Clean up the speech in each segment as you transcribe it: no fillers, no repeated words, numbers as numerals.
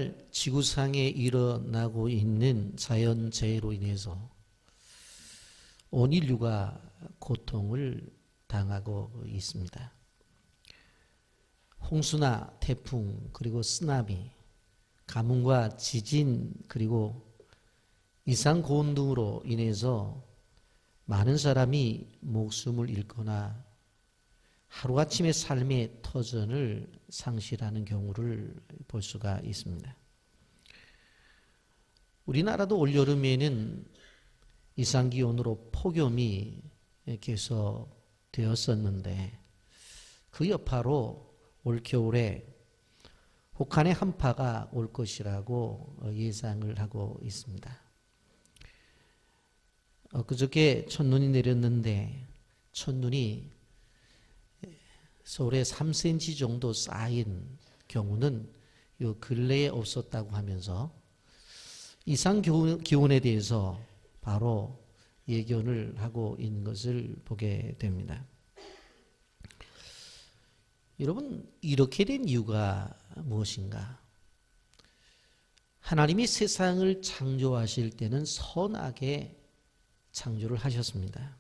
오늘날 지구상에 일어나고 있는 자연재해로 인해서 온 인류가 고통을 당하고 있습니다. 홍수나 태풍, 그리고 쓰나미, 가뭄과 지진, 그리고 이상고온 등으로 인해서 많은 사람이 목숨을 잃거나 하루아침에 삶의 터전을 상실하는 경우를 볼 수가 있습니다. 우리나라도 올여름에는 이상기온으로 폭염이 계속되었었는데 그 여파로 올겨울에 혹한의 한파가 올 것이라고 예상을 하고 있습니다. 그저께 첫눈이 내렸는데 첫눈이 서울에 3cm 정도 쌓인 경우는 이 근래에 없었다고 하면서 이상기온에 대해서 바로 예견을 하고 있는 것을 보게 됩니다. 여러분, 이렇게 된 이유가 무엇인가? 하나님이 세상을 창조하실 때는 선하게 창조를 하셨습니다.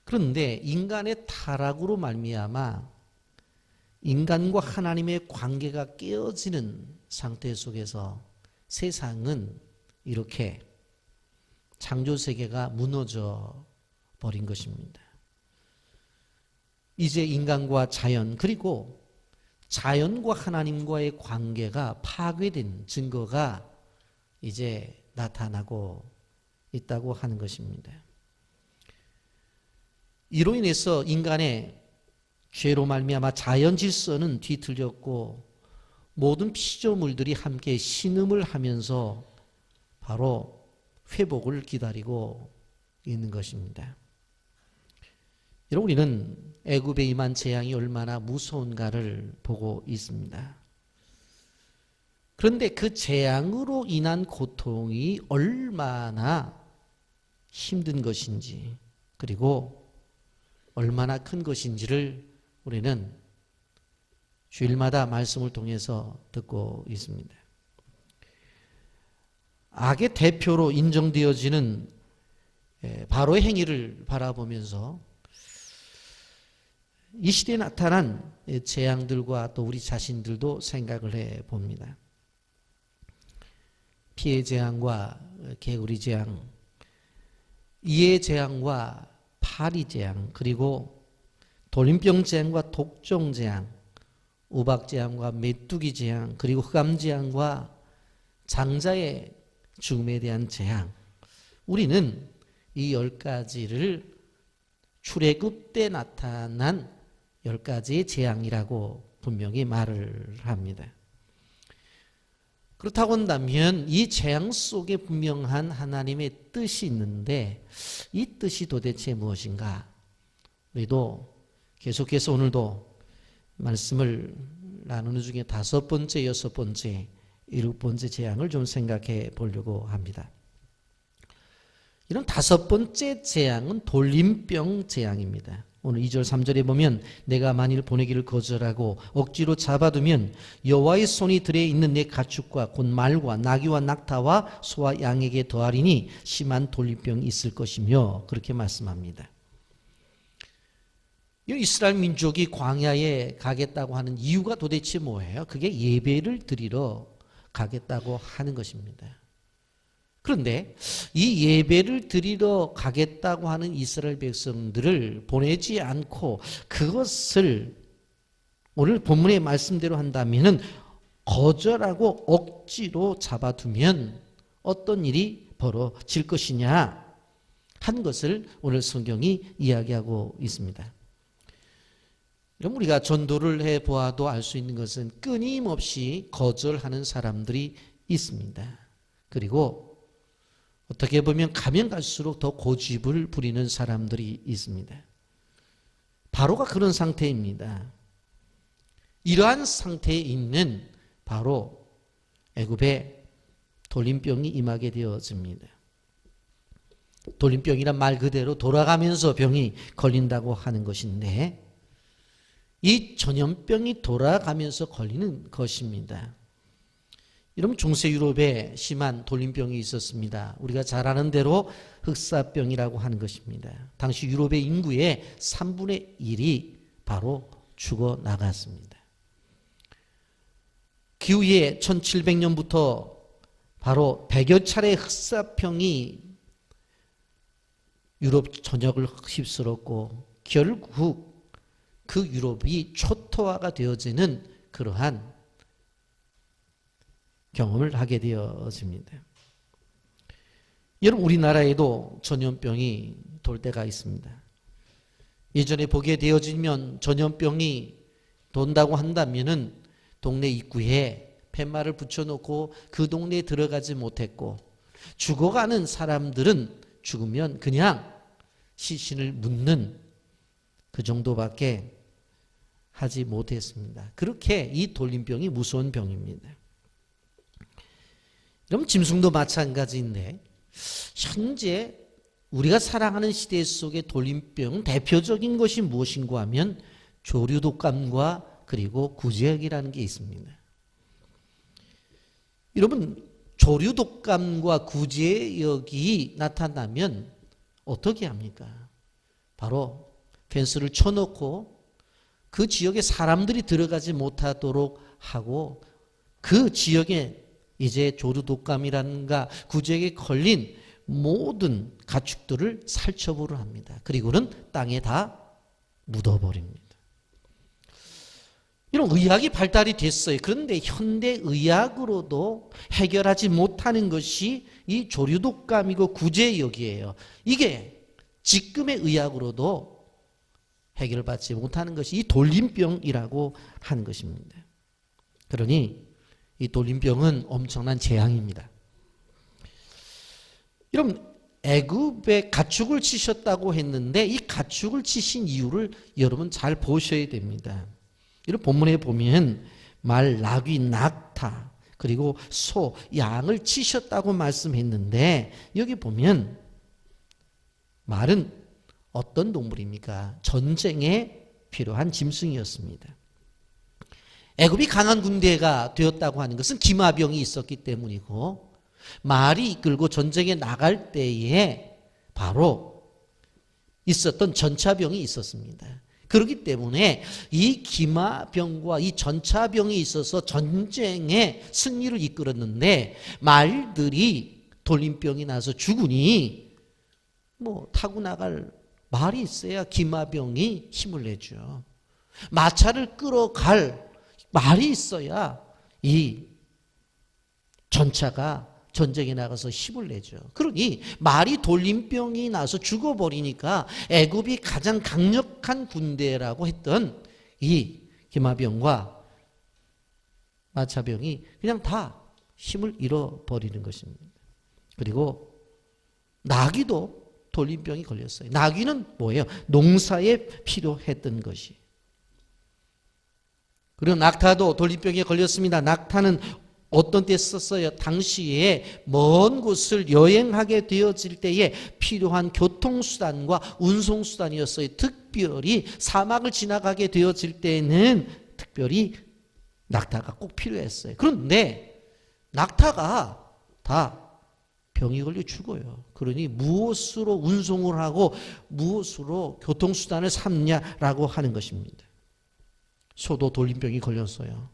그런데 인간의 타락으로 말미암아 인간과 하나님의 관계가 깨어지는 상태 속에서 세상은 이렇게 창조세계가 무너져 버린 것입니다. 이제 인간과 자연, 그리고 자연과 하나님과의 관계가 파괴된 증거가 이제 나타나고 있다고 하는 것입니다. 이로 인해서 인간의 죄로 말미암아 자연 질서는 뒤틀렸고 모든 피조물들이 함께 신음을 하면서 바로 회복을 기다리고 있는 것입니다. 여러분, 우리는 애굽에 임한 재앙이 얼마나 무서운가를 보고 있습니다. 그런데 그 재앙으로 인한 고통이 얼마나 힘든 것인지, 그리고 얼마나 큰 것인지를 우리는 주일마다 말씀을 통해서 듣고 있습니다. 악의 대표로 인정되어지는 바로의 행위를 바라보면서 이 시대에 나타난 재앙들과 또 우리 자신들도 생각을 해 봅니다. 피해 재앙과 개구리 재앙, 이해 재앙과 파리 재앙, 그리고 돌림병 재앙과 독종 재앙, 우박 재앙과 메뚜기 재앙, 그리고 흑암 재앙과 장자의 죽음에 대한 재앙, 우리는 이 10가지를 출애굽 때 나타난 10가지의 재앙이라고 분명히 말을 합니다. 그렇다고 한다면 이 재앙 속에 분명한 하나님의 뜻이 있는데 이 뜻이 도대체 무엇인가? 우리도 계속해서 오늘도 말씀을 나누는 중에 5번째, 6번째, 7번째 재앙을 좀 생각해 보려고 합니다. 이런 5번째 재앙은 돌림병 재앙입니다. 오늘 2절 3절에 보면 내가 만일 보내기를 거절하고 억지로 잡아두면 여호와의 손이 들에 있는 내 가축과 곧 말과 나귀와 낙타와 소와 양에게 더하리니 심한 돌림병이 있을 것이며 그렇게 말씀합니다. 이스라엘 민족이 광야에 가겠다고 하는 이유가 도대체 뭐예요? 그게 예배를 드리러 가겠다고 하는 것입니다. 그런데 이 예배를 드리러 가겠다고 하는 이스라엘 백성들을 보내지 않고 그것을 오늘 본문의 말씀대로 한다면 거절하고 억지로 잡아두면 어떤 일이 벌어질 것이냐 한 것을 오늘 성경이 이야기하고 있습니다. 그럼 우리가 전도를 해보아도 알 수 있는 것은 끊임없이 거절하는 사람들이 있습니다. 그리고 어떻게 보면 가면 갈수록 더 고집을 부리는 사람들이 있습니다. 바로가 그런 상태입니다. 이러한 상태에 있는 바로 애굽에 돌림병이 임하게 되어집니다. 돌림병이란 말 그대로 돌아가면서 병이 걸린다고 하는 것인데 이 전염병이 돌아가면서 걸리는 것입니다. 여러분 중세 유럽에 심한 돌림병이 있었습니다. 우리가 잘 아는 대로 흑사병이라고 하는 것입니다. 당시 유럽의 인구의 3분의 1이 바로 죽어 나갔습니다. 그 후에 1700년부터 바로 100여 차례 흑사병이 유럽 전역을 휩쓸었고 결국 그 유럽이 초토화가 되어지는 그러한 경험을 하게 되어집니다. 여러분 우리나라에도 전염병이 돌 때가 있습니다. 예전에 보게 되어지면 전염병이 돈다고 한다면은 동네 입구에 팻말을 붙여놓고 그 동네에 들어가지 못했고 죽어가는 사람들은 죽으면 그냥 시신을 묻는 그 정도밖에 하지 못했습니다. 그렇게 이 돌림병이 무서운 병입니다. 그럼 짐승도 마찬가지인데 현재 우리가 살아가는 시대 속의 돌림병 대표적인 것이 무엇인가 하면 조류독감과 그리고 구제역이라는 게 있습니다. 여러분 조류독감과 구제역이 나타나면 어떻게 합니까? 바로 펜스를 쳐놓고 그 지역에 사람들이 들어가지 못하도록 하고 그 지역에 이제 조류독감이라든가 구제역에 걸린 모든 가축들을 살처분을 합니다. 그리고는 땅에 다 묻어버립니다. 이런 의학이 발달이 됐어요. 그런데 현대 의학으로도 해결하지 못하는 것이 이 조류독감이고 구제역이에요. 이게 지금의 의학으로도 해결받지 못하는 것이 이 돌림병이라고 하는 것입니다. 그러니 이 돌림병은 엄청난 재앙입니다. 여러분 애굽에 가축을 치셨다고 했는데 이 가축을 치신 이유를 여러분 잘 보셔야 됩니다. 이런 본문에 보면 말, 나귀, 낙타 그리고 소, 양을 치셨다고 말씀했는데 여기 보면 말은 어떤 동물입니까? 전쟁에 필요한 짐승이었습니다. 애굽이 강한 군대가 되었다고 하는 것은 기마병이 있었기 때문이고 말이 이끌고 전쟁에 나갈 때에 바로 있었던 전차병이 있었습니다. 그렇기 때문에 이 기마병과 이 전차병이 있어서 전쟁의 승리를 이끌었는데 말들이 돌림병이 나서 죽으니 타고 나갈 말이 있어야 기마병이 힘을 내죠. 마차를 끌어갈 말이 있어야 이 전차가 전쟁에 나가서 힘을 내죠. 그러니 말이 돌림병이 나서 죽어버리니까 애굽이 가장 강력한 군대라고 했던 이 기마병과 마차병이 그냥 다 힘을 잃어버리는 것입니다. 그리고 나귀도 돌림병이 걸렸어요. 나귀는 뭐예요? 농사에 필요했던 것이. 그리고 낙타도 돌림병에 걸렸습니다. 낙타는 어떤 때 썼어요? 당시에 먼 곳을 여행하게 되어질 때에 필요한 교통수단과 운송수단이었어요. 특별히 사막을 지나가게 되어질 때는 특별히 낙타가 꼭 필요했어요. 그런데 낙타가 다 병이 걸려 죽어요. 그러니 무엇으로 운송을 하고 무엇으로 교통수단을 삼냐라고 하는 것입니다. 소도 돌림병이 걸렸어요.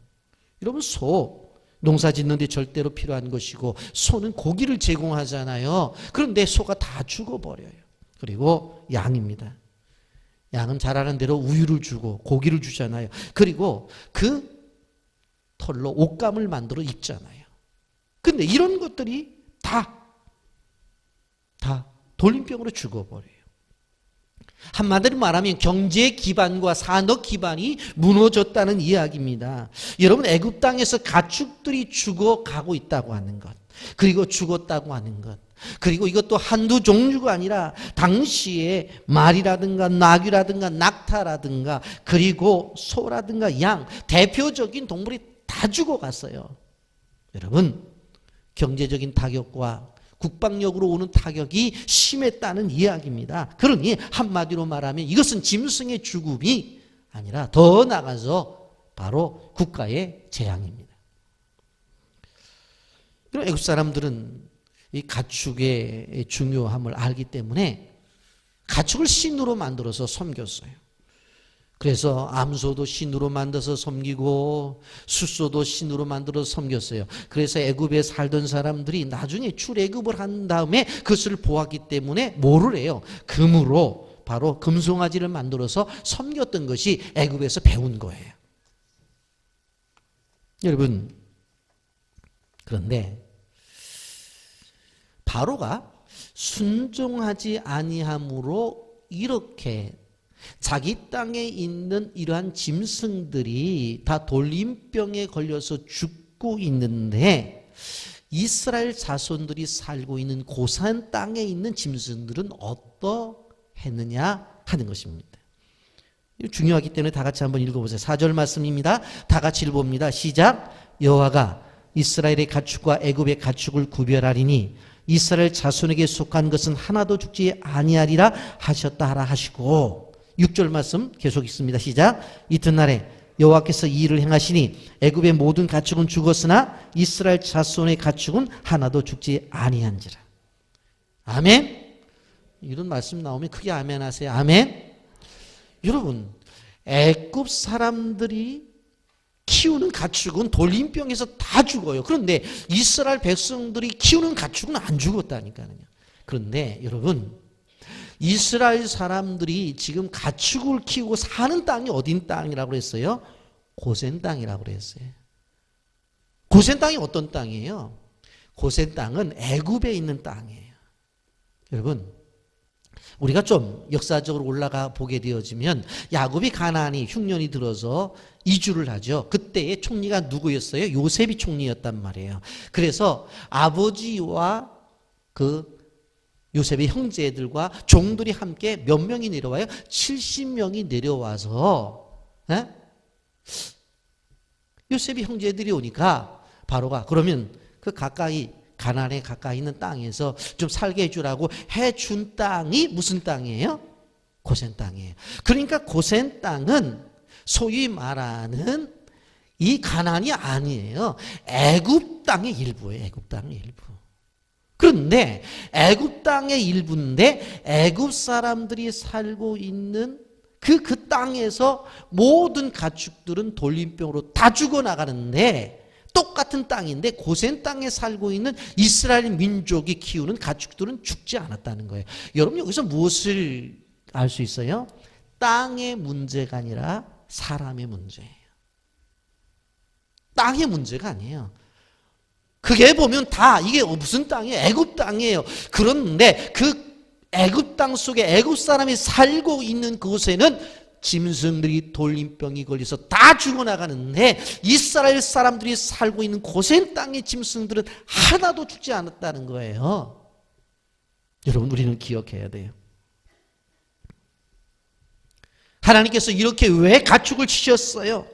여러분 소 농사 짓는 데 절대로 필요한 것이고 소는 고기를 제공하잖아요. 그런데 소가 다 죽어버려요. 그리고 양입니다. 양은 잘 아는 대로 우유를 주고 고기를 주잖아요. 그리고 그 털로 옷감을 만들어 입잖아요. 근데 이런 것들이 다 돌림병으로 죽어버려요. 한마디로 말하면 경제 기반과 산업 기반이 무너졌다는 이야기입니다. 여러분 애굽 땅에서 가축들이 죽어가고 있다고 하는 것, 그리고 죽었다고 하는 것, 그리고 이것도 한두 종류가 아니라 당시에 말이라든가 나귀라든가 낙타라든가 그리고 소라든가 양, 대표적인 동물이 다 죽어갔어요. 여러분 경제적인 타격과 국방력으로 오는 타격이 심했다는 이야기입니다. 그러니 한마디로 말하면 이것은 짐승의 죽음이 아니라 더 나아가서 바로 국가의 재앙입니다. 그럼 애굽 사람들은 이 가축의 중요함을 알기 때문에 가축을 신으로 만들어서 섬겼어요. 그래서 암소도 신으로 만들어서 섬기고 숫소도 신으로 만들어서 섬겼어요. 그래서 애굽에 살던 사람들이 나중에 출애굽을 한 다음에 그것을 보았기 때문에 뭐를 해요? 금으로 바로 금송아지를 만들어서 섬겼던 것이 애굽에서 배운 거예요. 여러분, 그런데 바로가 순종하지 아니함으로 이렇게 자기 땅에 있는 이러한 짐승들이 다 돌림병에 걸려서 죽고 있는데 이스라엘 자손들이 살고 있는 고산 땅에 있는 짐승들은 어떠했느냐 하는 것입니다. 중요하기 때문에 다 같이 한번 읽어보세요. 4절 말씀입니다. 다 같이 읽어봅니다. 시작. 여호와가 이스라엘의 가축과 애굽의 가축을 구별하리니 이스라엘 자손에게 속한 것은 하나도 죽지 아니하리라 하셨다 하라 하시고 6절 말씀 계속 읽습니다. 시작. 이튿날에 여호와께서 이 일을 행하시니 애굽의 모든 가축은 죽었으나 이스라엘 자손의 가축은 하나도 죽지 아니한지라. 아멘. 이런 말씀 나오면 크게 아멘 하세요. 아멘. 여러분, 애굽 사람들이 키우는 가축은 돌림병에서 다 죽어요. 그런데 이스라엘 백성들이 키우는 가축은 안 죽었다니까요. 그런데 여러분, 이스라엘 사람들이 지금 가축을 키우고 사는 땅이 어딘 땅이라고 그랬어요? 고센 땅이라고 그랬어요. 고센 땅이 어떤 땅이에요? 고센 땅은 애굽에 있는 땅이에요. 여러분, 우리가 좀 역사적으로 올라가 보게 되어지면 야곱이 가나안이 흉년이 들어서 이주를 하죠. 그때의 총리가 누구였어요? 요셉이 총리였단 말이에요. 그래서 아버지와 그 요셉의 형제들과 종들이 함께 몇 명이 내려와요? 70명이 내려와서 요셉의 형제들이 오니까 바로가 그러면 그 가까이 가나안에 가까이 있는 땅에서 좀 살게 해주라고 해준 땅이 무슨 땅이에요? 고센 땅이에요. 그러니까 고센 땅은 소위 말하는 이 가나안이 아니에요. 애굽 땅의 일부예요. 애굽 땅의 일부. 그런데 애굽 땅의 일부인데 애굽 사람들이 살고 있는 그 땅에서 모든 가축들은 돌림병으로 다 죽어나가는데 똑같은 땅인데 고센 땅에 살고 있는 이스라엘 민족이 키우는 가축들은 죽지 않았다는 거예요. 여러분, 여기서 무엇을 알 수 있어요? 땅의 문제가 아니라 사람의 문제예요. 땅의 문제가 아니에요. 그게 보면 다 이게 무슨 땅이에요? 애굽 땅이에요. 그런데 그 애굽 땅 속에 애굽 사람이 살고 있는 그곳에는 짐승들이 돌림병이 걸려서 다 죽어나가는데 이스라엘 사람들이 살고 있는 고센 땅의 짐승들은 하나도 죽지 않았다는 거예요. 여러분, 우리는 기억해야 돼요. 하나님께서 이렇게 왜 가축을 치셨어요?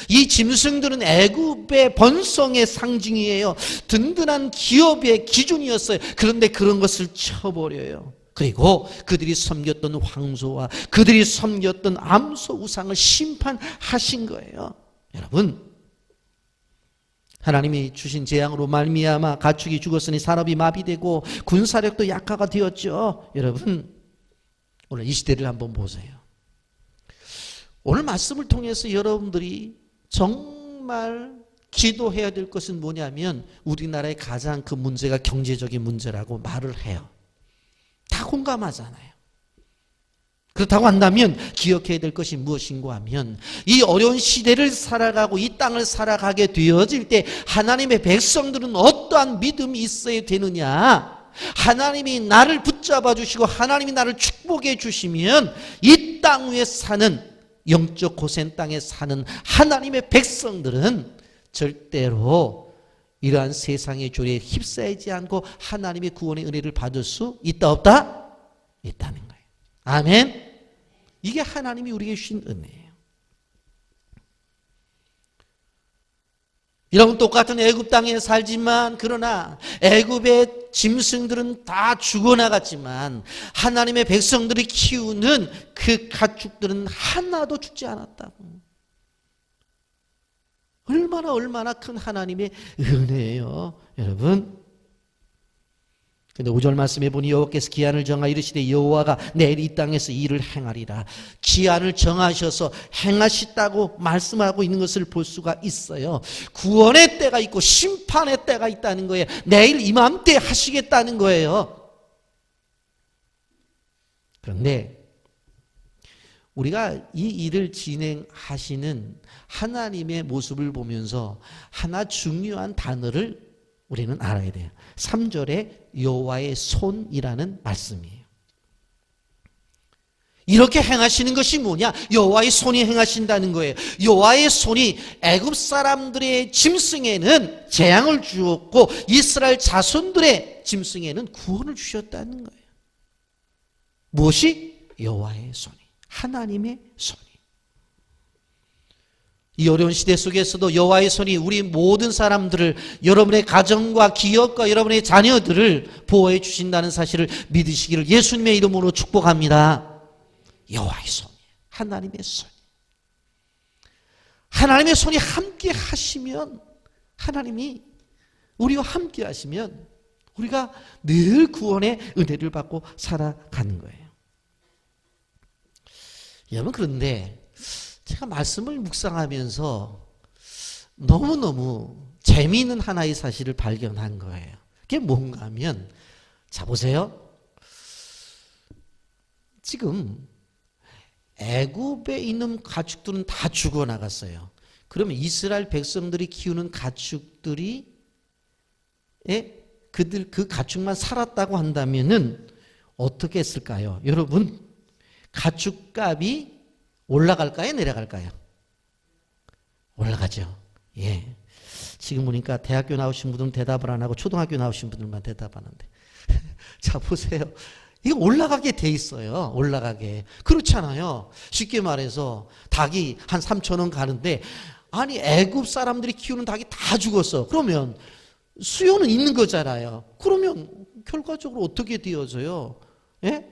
이 짐승들은 애굽의 번성의 상징이에요. 든든한 기업의 기준이었어요. 그런데 그런 것을 쳐버려요. 그리고 그들이 섬겼던 황소와 그들이 섬겼던 암소 우상을 심판하신 거예요. 여러분, 하나님이 주신 재앙으로 말미암아 가축이 죽었으니 산업이 마비되고 군사력도 약화가 되었죠. 여러분, 오늘 이 시대를 한번 보세요. 오늘 말씀을 통해서 여러분들이 정말 기도해야 될 것은 뭐냐면 우리나라의 가장 큰 문제가 경제적인 문제라고 말을 해요. 다 공감하잖아요. 그렇다고 한다면 기억해야 될 것이 무엇인가 하면 이 어려운 시대를 살아가고 이 땅을 살아가게 되어질 때 하나님의 백성들은 어떠한 믿음이 있어야 되느냐? 하나님이 나를 붙잡아 주시고 하나님이 나를 축복해 주시면 이 땅 위에 사는 영적 고센 땅에 사는 하나님의 백성들은 절대로 이러한 세상의 조리에 휩싸이지 않고 하나님의 구원의 은혜를 받을 수 있다 없다? 있다는 거예요. 아멘. 이게 하나님이 우리에게 주신 은혜예요. 여러분, 똑같은 애굽 땅에 살지만 그러나 애굽의 짐승들은 다 죽어나갔지만 하나님의 백성들이 키우는 그 가축들은 하나도 죽지 않았다고. 얼마나 큰 하나님의 은혜예요, 여러분. 근데 5절 말씀에 보니 여호와께서 기한을 정하 이르시되 여호와가 내일 이 땅에서 일을 행하리라. 기한을 정하셔서 행하시다고 말씀하고 있는 것을 볼 수가 있어요. 구원의 때가 있고 심판의 때가 있다는 거예요. 내일 이맘때 하시겠다는 거예요. 그런데 우리가 이 일을 진행하시는 하나님의 모습을 보면서 하나 중요한 단어를 우리는 알아야 돼요. 3절에 여호와의 손이라는 말씀이에요. 이렇게 행하시는 것이 뭐냐? 여호와의 손이 행하신다는 거예요. 여호와의 손이 애굽 사람들의 짐승에는 재앙을 주었고 이스라엘 자손들의 짐승에는 구원을 주셨다는 거예요. 무엇이? 여호와의 손이, 하나님의 손이. 이 어려운 시대 속에서도 여호와의 손이 우리 모든 사람들을, 여러분의 가정과 기업과 여러분의 자녀들을 보호해 주신다는 사실을 믿으시기를 예수님의 이름으로 축복합니다. 여호와의 손이, 하나님의 손. 하나님의 손이 함께 하시면, 하나님이 우리와 함께 하시면 우리가 늘 구원의 은혜를 받고 살아가는 거예요. 여러분, 그런데 제가 말씀을 묵상하면서 너무너무 재미있는 하나의 사실을 발견한 거예요. 그게 뭔가 하면, 자 보세요. 지금 애굽에 있는 가축들은 다 죽어나갔어요. 그러면 이스라엘 백성들이 키우는 가축들이 그 가축만 살았다고 한다면은 어떻게 했을까요? 여러분, 가축값이 올라갈까요? 내려갈까요? 올라가죠. 예. 지금 보니까 대학교 나오신 분들은 대답을 안 하고 초등학교 나오신 분들만 대답하는데. 자, 보세요. 이거 올라가게 돼 있어요. 올라가게. 그렇잖아요. 쉽게 말해서 닭이 한 3,000원 가는데, 아니, 애굽 사람들이 키우는 닭이 다 죽었어. 그러면 수요는 있는 거잖아요. 그러면 결과적으로 어떻게 되어져요? 예?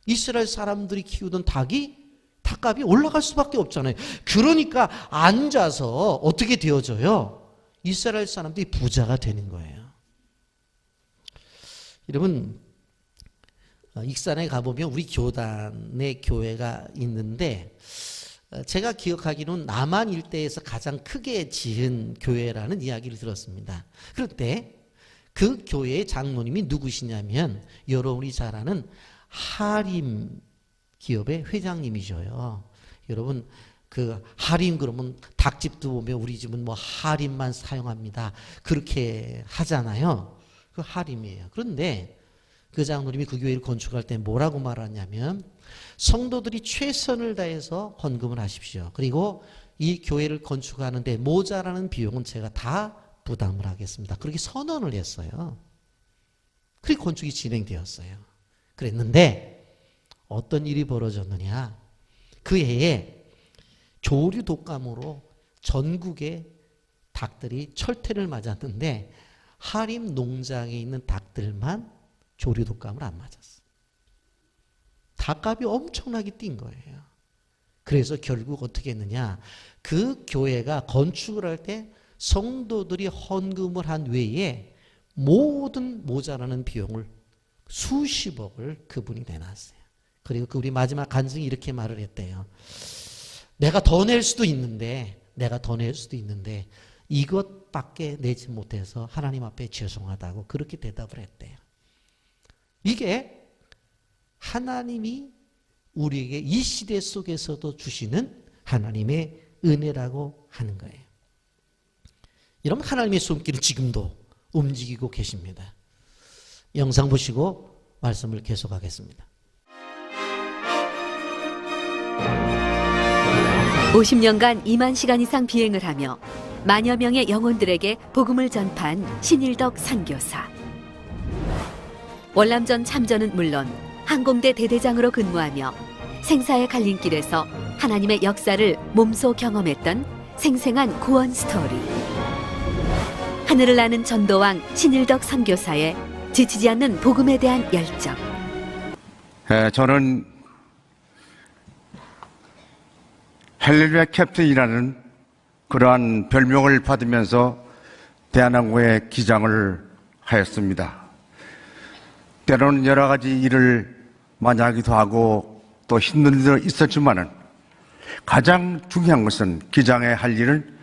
이스라엘 사람들이 키우던 닭값이 올라갈 수밖에 없잖아요. 그러니까 앉아서 어떻게 되어져요? 이스라엘 사람들이 부자가 되는 거예요. 여러분, 익산에 가보면 우리 교단의 교회가 있는데, 제가 기억하기로는 남한 일대에서 가장 크게 지은 교회라는 이야기를 들었습니다. 그런데 그 교회의 장로님이 누구시냐면 여러분이 잘 아는 하림 기업의 회장님이셔요. 여러분, 그 하림 그러면 닭집도 보면 우리 집은 뭐 하림만 사용합니다, 그렇게 하잖아요. 그 하림이에요. 그런데 그 장로님이 그 교회를 건축할 때 뭐라고 말하냐면, 성도들이 최선을 다해서 헌금을 하십시오. 그리고 이 교회를 건축하는데 모자라는 비용은 제가 다 부담을 하겠습니다. 그렇게 선언을 했어요. 그렇게 건축이 진행되었어요. 그랬는데 어떤 일이 벌어졌느냐? 그 해에 조류 독감으로 전국의 닭들이 철퇴를 맞았는데 하림 농장에 있는 닭들만 조류 독감을 안 맞았어요. 닭값이 엄청나게 뛴 거예요. 그래서 결국 어떻게 했느냐? 그 교회가 건축을 할 때 성도들이 헌금을 한 외에 모든 모자라는 비용을 수십억을 그분이 내놨어요. 그리고 그 우리 마지막 간증이 이렇게 말을 했대요. 내가 더 낼 수도 있는데 이것밖에 내지 못해서 하나님 앞에 죄송하다고 그렇게 대답을 했대요. 이게 하나님이 우리에게 이 시대 속에서도 주시는 하나님의 은혜라고 하는 거예요. 여러분, 하나님의 손길은 지금도 움직이고 계십니다. 영상 보시고 말씀을 계속하겠습니다. 50년간 2만 시간 이상 비행을 하며 만여 명의 영혼들에게 복음을 전파한 신일덕 선교사. 월남전 참전은 물론 항공대 대대장으로 근무하며 생사의 갈림길에서 하나님의 역사를 몸소 경험했던 생생한 구원 스토리. 하늘을 나는 전도왕 신일덕 선교사의 지치지 않는 복음에 대한 열정. 저는 할렐루야 캡틴이라는 그러한 별명을 받으면서 대한항공의 기장을 하였습니다. 때로는 여러 가지 일을 많이 하기도 하고 또 힘든 일도 있었지만은 가장 중요한 것은 기장의 할 일은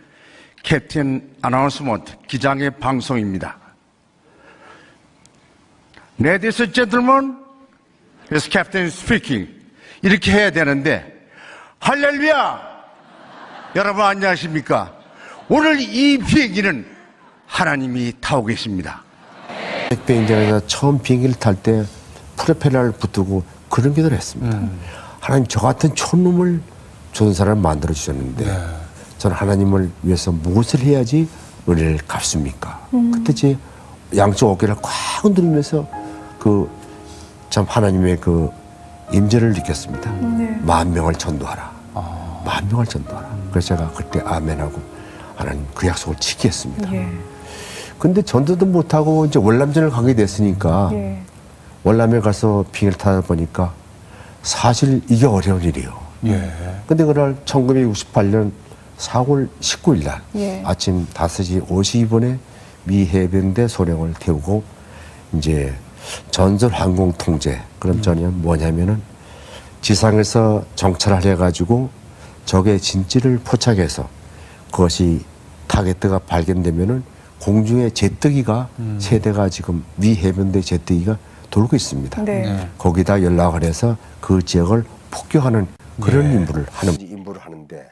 캡틴 아나운스먼트, 기장의 방송입니다. Ladies and gentlemen, this captain speaking. 이렇게 해야 되는데, 할렐루야! 여러분 안녕하십니까? 오늘 이 비행기는 하나님이 타고 계십니다. 비행장에서 처음 비행기를 탈 때 프로펠러를 붙들고 그런 기도를 했습니다. 하나님, 저 같은 촌놈을 좋은 사람을 만들어 주셨는데 저는 하나님을 위해서 무엇을 해야지 은혜를 갚습니까? 그때 제 양쪽 어깨를 꽉 흔들면서 참 하나님의 그 임재를 느꼈습니다. 10,000명을 전도하라. 10,000명을 전도하라. 그래서 제가 그때 아멘하고 하나님 그 약속을 지키게 했습니다. 근데 전도도 못하고 이제 월남전을 가게 됐으니까 월남에 가서 비행기를 타다 보니까 사실 이게 어려운 일이에요. 근데 그날 1968년 4월 19일 날 아침 5시 52분에 미 해병대 소령을 태우고 이제 전설 항공 통제. 그럼 저는 뭐냐면은 지상에서 정찰을 해가지고 적의 진지를 포착해서 그것이 타겟트가 발견되면은 공중에 제뜨기가 세대가 지금 미 해병대 제뜨기가 돌고 있습니다. 거기다 연락을 해서 그 지역을 폭격하는 그런 임무를 하는데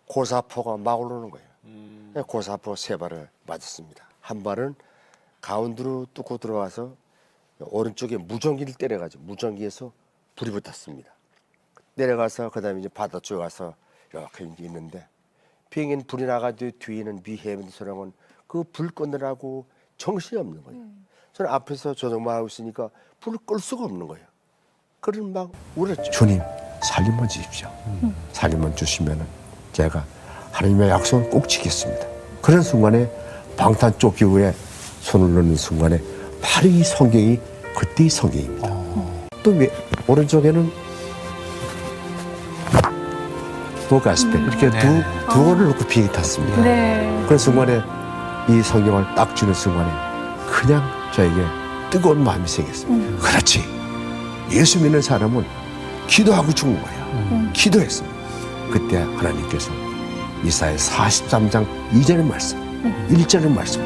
고사포가 막 오르는 거예요. 고사포 3발을 맞았습니다. 한 발은 가운데로 뚫고 들어와서 오른쪽에 무전기를 때려가지고 무전기에서 불이 붙었습니다. 내려가서 그다음에 이제 바다 쪽에 가서 이렇게 있는데 비행기는 불이 나가지고 뒤에는 미 해병대 소령은 그 불 끄느라고 정신이 없는 거예요. 저는 앞에서 조정만 하고 있으니까 불을 끌 수가 없는 거예요. 그런 막 울었죠. 주님, 살림만 주십시오. 살림만 주시면은 제가 하나님의 약속을 꼭 지켰습니다. 그런 순간에 방탄 조끼 위에 손을 넣는 순간에 바로 이 성경이 그때 이 성경입니다. 또 오른쪽에는 또 가스펠 이렇게 두 권을 놓고 비행기 탔습니다. 그런 순간에 이 성경을 딱 주는 순간에 그냥 저에게 뜨거운 마음이 생겼습니다. 그렇지. 예수 믿는 사람은 기도하고 죽는 거야. 기도했습니다. 그때 하나님께서 이사야 43장 2절의 말씀, 1절의 말씀.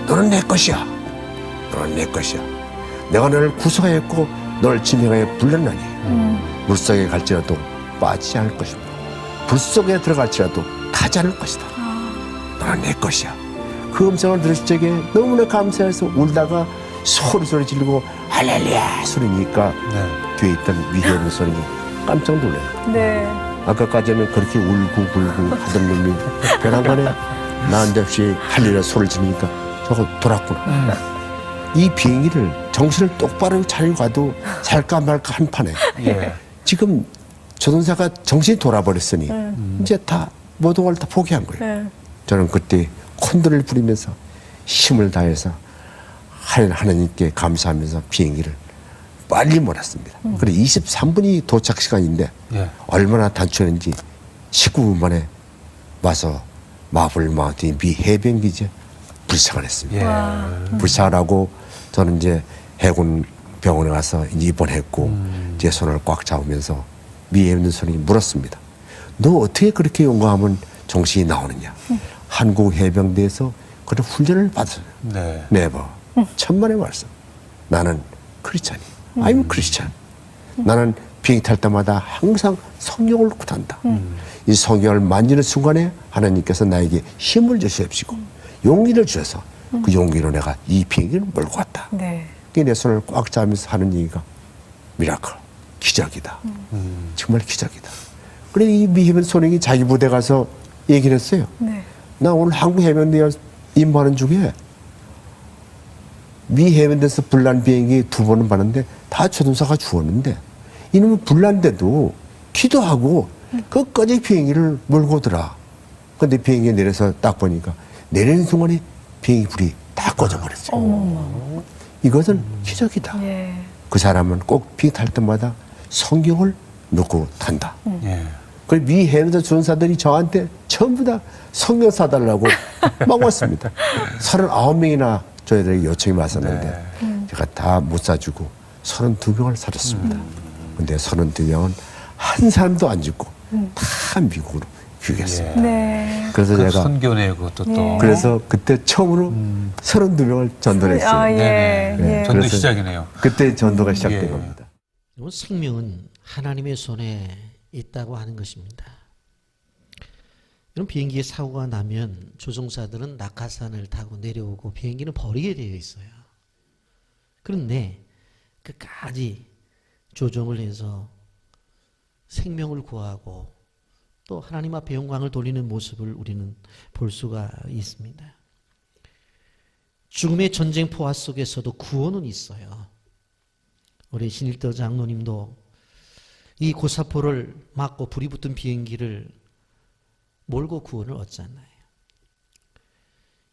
너는 내 것이야. 너는 내 것이야. 내가 너를 구속하였고 너를 지명하여 불렀나니 물속에 갈지라도 빠지지 않을 것이고 불 속에 들어갈지라도 타지 않을 것이다. 너는 내 것이야. 그 음성을 들었을 적에 너무나 감사해서 울다가 소리 지르고 할렐루야 소리니까 뒤에 있던 위대한 소리가 깜짝 놀라요. 아까까지는 그렇게 울고 하던 놈이 벼랑간에 나한테 없이 할렐루야 소리를 지르니까 저거 돌았구나. 이 비행기를 정신을 똑바로 차리고 가도 살까 말까 한 판에 지금 조종사가 정신이 돌아버렸으니 이제 다 모든 걸 다 포기한 거예요. 저는 그때 콘도를 부리면서 힘을 다해서 하나님께 감사하면서 비행기를 빨리 몰았습니다. 그래 23분이 도착 시간인데 얼마나 단축했는지 19분 만에 와서 마블 마운틴 미 해병기지에 불상을 했습니다. 불상을 하고 저는 이제 해군 병원에 가서 입원했고 제 손을 꽉 잡으면서 미 해병대 소령이 물었습니다. 너 어떻게 그렇게 용감하면 정신이 나오느냐? 한국 해병대에서 그런 훈련을 받았어요. 네버. 천만의 말씀. 나는 크리스찬이. I'm 크리스찬. 나는 비행기 탈 때마다 항상 성경을 놓고 탄다. 이 성경을 만지는 순간에 하나님께서 나에게 힘을 주시옵시고 용기를 주셔서 그 용기로 내가 이 비행기를 몰고 갔다. 내 손을 꽉 잡으면서 하는 얘기가 미라클, 기적이다. 정말 기적이다. 그래 이 미해병 소령이 자기 부대 가서 얘기를 했어요. 나 오늘 한국 해병대에 임무하는 중에 미 해병대에서 불난 비행기 2번은 봤는데 다 조종사가 죽었는데 이놈은 불난데도 기도하고 끝까지 비행기를 몰고 오더라. 근데 비행기 내려서 딱 보니까 내리는 순간에 비행기 불이 다 꺼져버렸어요. 이것은 기적이다. 그 사람은 꼭 비행기 탈 때마다 성경을 놓고 탄다. 그 미 헤로드 전사들이 저한테 전부 다 성경 사달라고 막 왔습니다. 39명이나 저희들에게 요청이 왔었는데 제가 다 못 사주고 32명을 사줬습니다. 근데 32명은 한 사람도 안 죽고 다 미국으로 귀국했습니다. 네. 그래서 그 제가 선교네 그것도 또. 그래서 그때 처음으로 32명을 전도를 했어요. 아, 예. 네네. 예. 전도 그래서 시작이네요. 그때 전도가 시작된 예. 겁니다. 여러분, 생명은 하나님의 손에 있다고 하는 것입니다. 이런 비행기에 사고가 나면 조종사들은 낙하산을 타고 내려오고 비행기는 버리게 되어 있어요. 그런데 끝까지 조종을 해서 생명을 구하고 또 하나님 앞에 영광을 돌리는 모습을 우리는 볼 수가 있습니다. 죽음의 전쟁 포화 속에서도 구원은 있어요. 우리 신일도 장로님도 이 고사포를 맞고 불이 붙은 비행기를 몰고 구원을 얻잖아요.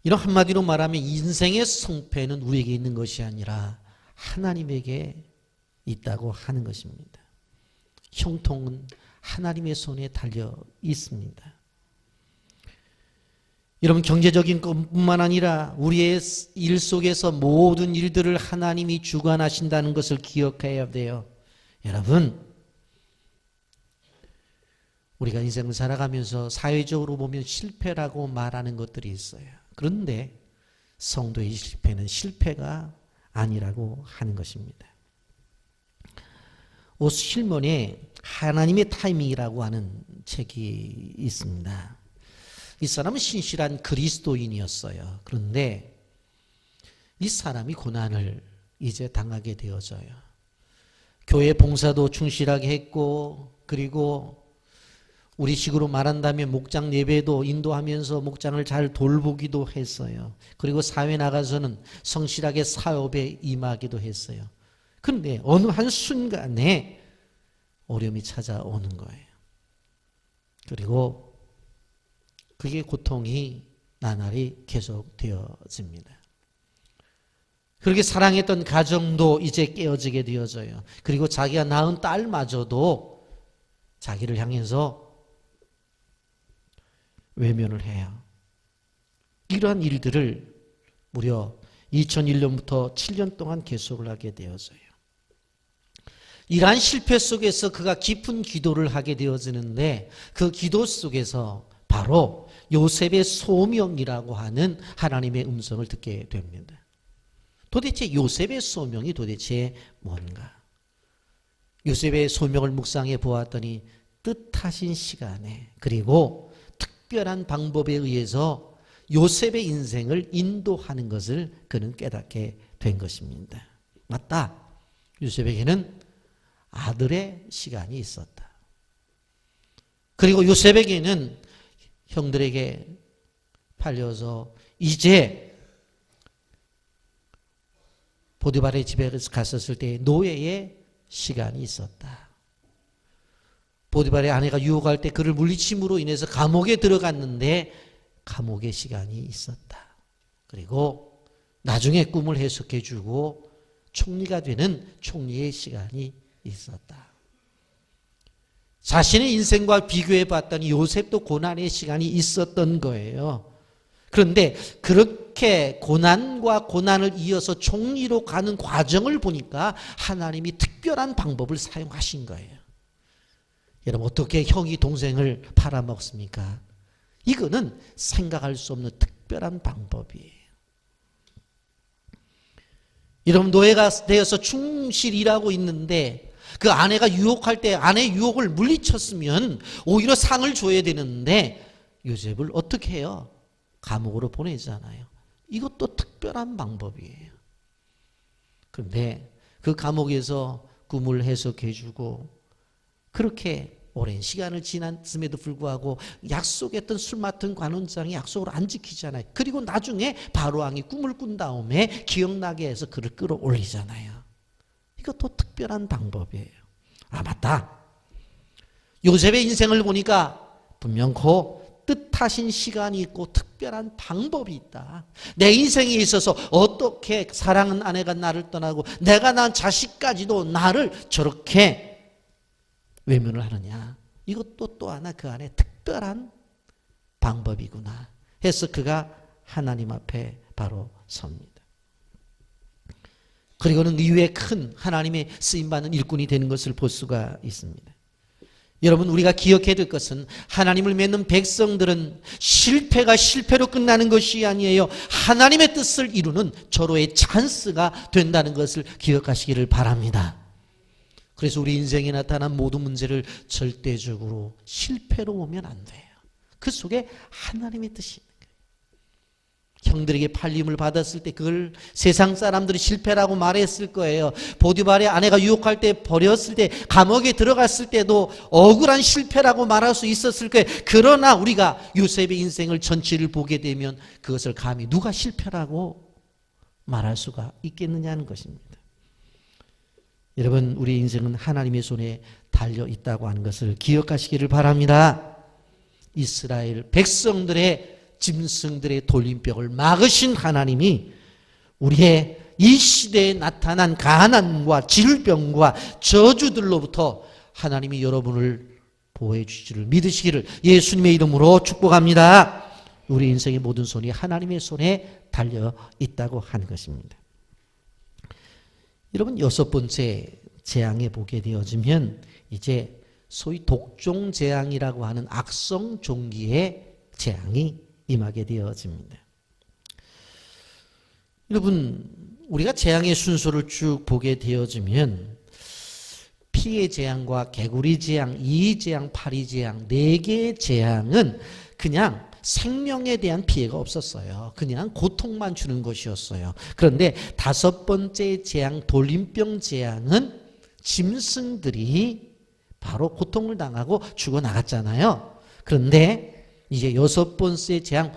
이런 한마디로 말하면 인생의 성패는 우리에게 있는 것이 아니라 하나님에게 있다고 하는 것입니다. 형통은 하나님의 손에 달려 있습니다. 여러분, 경제적인 것뿐만 아니라 우리의 일 속에서 모든 일들을 하나님이 주관하신다는 것을 기억해야 돼요. 여러분, 우리가 인생을 살아가면서 사회적으로 보면 실패라고 말하는 것들이 있어요. 그런데 성도의 실패는 실패가 아니라고 하는 것입니다. 오스 힐먼의 하나님의 타이밍이라고 하는 책이 있습니다. 이 사람은 신실한 그리스도인이었어요. 그런데 이 사람이 고난을 이제 당하게 되어져요. 교회 봉사도 충실하게 했고, 그리고 우리식으로 말한다면 목장 예배도 인도하면서 목장을 잘 돌보기도 했어요. 그리고 사회 나가서는 성실하게 사업에 임하기도 했어요. 그런데 어느 한순간에 어려움이 찾아오는 거예요. 그리고 그게 고통이 나날이 계속되어집니다. 그렇게 사랑했던 가정도 이제 깨어지게 되어져요. 그리고 자기가 낳은 딸마저도 자기를 향해서 외면을 해요. 이러한 일들을 무려 2001년부터 7년 동안 계속을 하게 되어져요. 이러한 실패 속에서 그가 깊은 기도를 하게 되어지는데 그 기도 속에서 바로 요셉의 소명이라고 하는 하나님의 음성을 듣게 됩니다. 도대체 요셉의 소명이 도대체 뭔가? 요셉의 소명을 묵상해 보았더니 뜻하신 시간에 그리고 특별한 방법에 의해서 요셉의 인생을 인도하는 것을 그는 깨닫게 된 것입니다. 맞다. 요셉에게는 아들의 시간이 있었다. 그리고 요셉에게는 형들에게 팔려서 이제 보디발의 집에 갔었을 때 노예의 시간이 있었다. 보디발의 아내가 유혹할 때 그를 물리침으로 인해서 감옥에 들어갔는데 감옥의 시간이 있었다. 그리고 나중에 꿈을 해석해 주고 총리가 되는 총리의 시간이 있었다. 자신의 인생과 비교해 봤더니 요셉도 고난의 시간이 있었던 거예요. 그런데 그렇게 고난과 고난을 이어서 총리로 가는 과정을 보니까 하나님이 특별한 방법을 사용하신 거예요. 여러분, 어떻게 형이 동생을 팔아먹습니까? 이거는 생각할 수 없는 특별한 방법이에요. 여러분, 노예가 되어서 충실히 일하고 있는데 그 아내가 유혹할 때 아내의 유혹을 물리쳤으면 오히려 상을 줘야 되는데 요셉을 어떻게 해요? 감옥으로 보내잖아요. 이것도 특별한 방법이에요. 그런데 그 감옥에서 꿈을 해석해 주고 그렇게 오랜 시간을 지났음에도 불구하고 약속했던 술 맡은 관원장이 약속을 안 지키잖아요. 그리고 나중에 바로왕이 꿈을 꾼 다음에 기억나게 해서 그를 끌어올리잖아요. 이것도 특별한 방법이에요. 아, 맞다. 요셉의 인생을 보니까 분명코 뜻하신 시간이 있고 특별한 방법이 있다. 내 인생에 있어서 어떻게 사랑하는 아내가 나를 떠나고 내가 낳은 자식까지도 나를 저렇게 외면을 하느냐. 이것도 또 하나 그 안에 특별한 방법이구나 해서 그가 하나님 앞에 바로 섭니다. 그리고는 이후에 큰 하나님의 쓰임받는 일꾼이 되는 것을 볼 수가 있습니다. 여러분, 우리가 기억해야 될 것은 하나님을 믿는 백성들은 실패가 실패로 끝나는 것이 아니에요. 하나님의 뜻을 이루는 절호의 찬스가 된다는 것을 기억하시기를 바랍니다. 그래서 우리 인생에 나타난 모든 문제를 절대적으로 실패로 보면 안 돼요. 그 속에 하나님의 뜻이 있는 거예요. 형들에게 팔림을 받았을 때 그걸 세상 사람들이 실패라고 말했을 거예요. 보디발의 아내가 유혹할 때 버렸을 때 감옥에 들어갔을 때도 억울한 실패라고 말할 수 있었을 거예요. 그러나 우리가 요셉의 인생을 전체를 보게 되면 그것을 감히 누가 실패라고 말할 수가 있겠느냐는 것입니다. 여러분, 우리 인생은 하나님의 손에 달려 있다고 하는 것을 기억하시기를 바랍니다. 이스라엘 백성들의 짐승들의 돌림병을 막으신 하나님이 우리의 이 시대에 나타난 가난과 질병과 저주들로부터 하나님이 여러분을 보호해 주시기를 믿으시기를 예수님의 이름으로 축복합니다. 우리 인생의 모든 손이 하나님의 손에 달려 있다고 하는 것입니다. 여러분, 6번째 재앙에 보게 되어지면 이제 소위 독종재앙이라고 하는 악성 종기의 재앙이 임하게 되어집니다. 여러분, 우리가 재앙의 순서를 쭉 보게 되어지면 피의 재앙과 개구리 재앙, 이의 재앙, 파리 재앙 4개의 재앙은 그냥 생명에 대한 피해가 없었어요. 그냥 고통만 주는 것이었어요. 그런데 5번째 재앙, 돌림병 재앙은 짐승들이 바로 고통을 당하고 죽어나갔잖아요. 그런데 이제 6번째 재앙,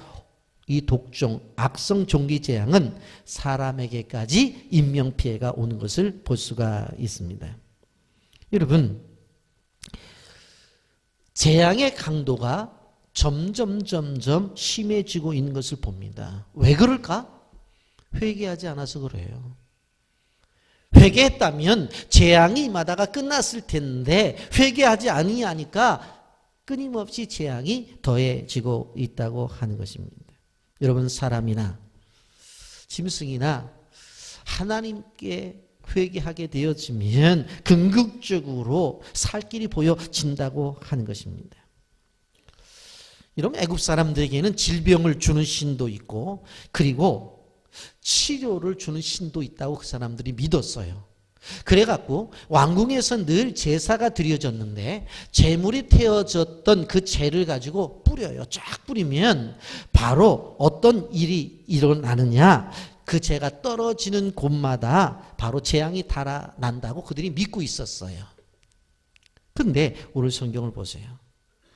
이 독종, 악성 종기 재앙은 사람에게까지 인명피해가 오는 것을 볼 수가 있습니다. 여러분, 재앙의 강도가 점점 심해지고 있는 것을 봅니다. 왜 그럴까? 회개하지 않아서 그래요. 회개했다면 재앙이 임하다가 끝났을 텐데 회개하지 아니하니까 끊임없이 재앙이 더해지고 있다고 하는 것입니다. 여러분, 사람이나 짐승이나 하나님께 회개하게 되어지면 궁극적으로 살 길이 보여진다고 하는 것입니다. 여러분, 애굽 사람들에게는 질병을 주는 신도 있고 그리고 치료를 주는 신도 있다고 그 사람들이 믿었어요. 그래갖고 왕궁에서 늘 제사가 드려졌는데 제물이 태워졌던 그 재를 가지고 뿌려요. 쫙 뿌리면 바로 어떤 일이 일어나느냐, 그 재가 떨어지는 곳마다 바로 재앙이 달아난다고 그들이 믿고 있었어요. 그런데 오늘 성경을 보세요.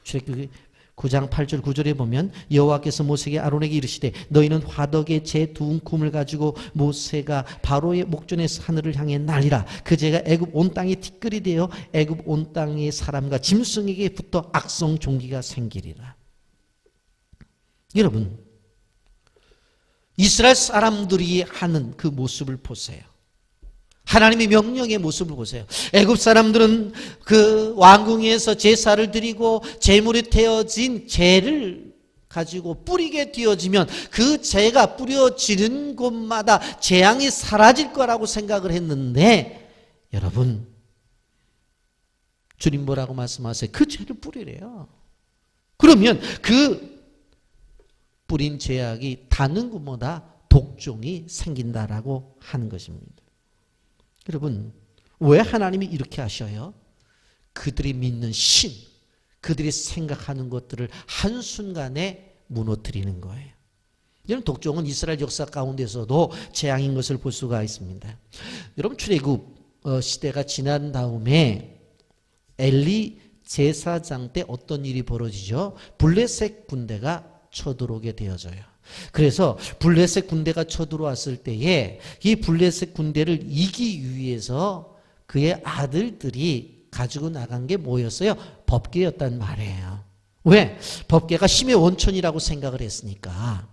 출애굽기 9장 8절 9절에 보면 여호와께서 모세에게 아론에게 이르시되 너희는 화덕에 재 2움큼을 가지고 모세가 바로의 목전에서 하늘을 향해 날리라. 그 재가 애굽 온 땅에 티끌이 되어 애굽 온 땅의 사람과 짐승에게 붙어 악성 종기가 생기리라. 여러분, 이스라엘 사람들이 하는 그 모습을 보세요. 하나님의 명령의 모습을 보세요. 애굽 사람들은 그 왕궁에서 제사를 드리고 제물이 태워진 재를 가지고 뿌리게 되어지면 그 재가 뿌려지는 곳마다 재앙이 사라질 거라고 생각을 했는데, 여러분, 주님 뭐라고 말씀하세요? 그 재를 뿌리래요. 그러면 그 뿌린 죄악이 닿는 곳마다 독종이 생긴다라고 하는 것입니다. 여러분, 왜 하나님이 이렇게 하셔요? 그들이 믿는 신, 그들이 생각하는 것들을 한순간에 무너뜨리는 거예요. 이런 독종은 이스라엘 역사 가운데서도 재앙인 것을 볼 수가 있습니다. 여러분, 출애굽 시대가 지난 다음에 엘리 제사장 때 어떤 일이 벌어지죠? 블레셋 군대가 쳐들어오게 되어져요. 그래서 블레셋 군대가 쳐들어왔을 때에 이 블레셋 군대를 이기기 위해서 그의 아들들이 가지고 나간 게 뭐였어요? 법궤였단 말이에요. 왜? 법궤가 힘의 원천이라고 생각을 했으니까.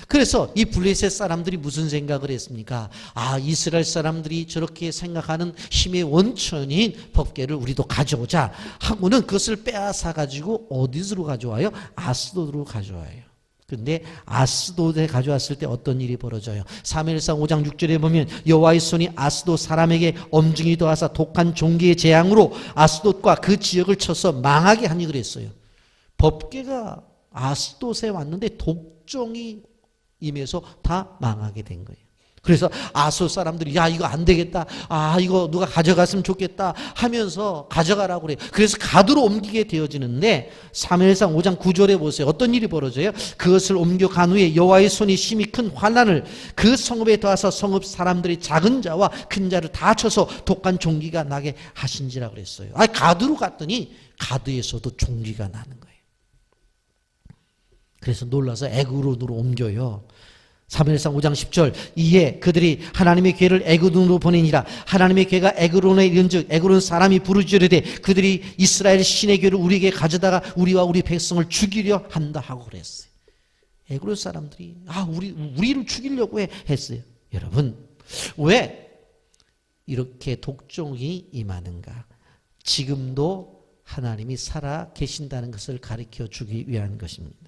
그래서 이 블레셋 사람들이 무슨 생각을 했습니까? 아, 이스라엘 사람들이 저렇게 생각하는 힘의 원천인 법궤를 우리도 가져오자 하고는 그것을 빼앗아 가지고 어디로 가져와요? 아스돗으로 가져와요. 근데 아스돗에 가져왔을 때 어떤 일이 벌어져요? 사무엘상 5장 6절에 보면 여호와의 손이 아스돗 사람에게 엄중히 더하사 독한 종기의 재앙으로 아스돗과 그 지역을 쳐서 망하게 하니 그랬어요. 법궤가 아스돗에 왔는데 독종이 임해서 다 망하게 된 거예요. 그래서 아스돗 사람들이 야 이거 안 되겠다. 아 이거 누가 가져갔으면 좋겠다 하면서 가져가라고 그래요. 그래서 가두로 옮기게 되어지는데 사무엘상 5장 9절에 보세요. 어떤 일이 벌어져요? 그것을 옮겨간 후에 여호와의 손이 심히 큰 환난을 그 성읍에 더하사 성읍 사람들이 작은 자와 큰 자를 다 쳐서 독한 종기가 나게 하신지라 그랬어요. 아 가두로 갔더니 가두에서도 종기가 나는 거예요. 그래서 놀라서 에그론으로 옮겨요. 사무엘상 5장 10절 이에 그들이 하나님의 궤를 에그론으로 보내니라. 하나님의 궤가 에그론에 이른즉 에그론 사람이 부르짖으되 그들이 이스라엘 신의 궤를 우리에게 가져다가 우리와 우리 백성을 죽이려 한다 하고 그랬어요. 에그론 사람들이 우리를 죽이려고 했어요. 여러분 왜 이렇게 독종이 임하는가? 지금도 하나님이 살아 계신다는 것을 가르쳐 주기 위한 것입니다.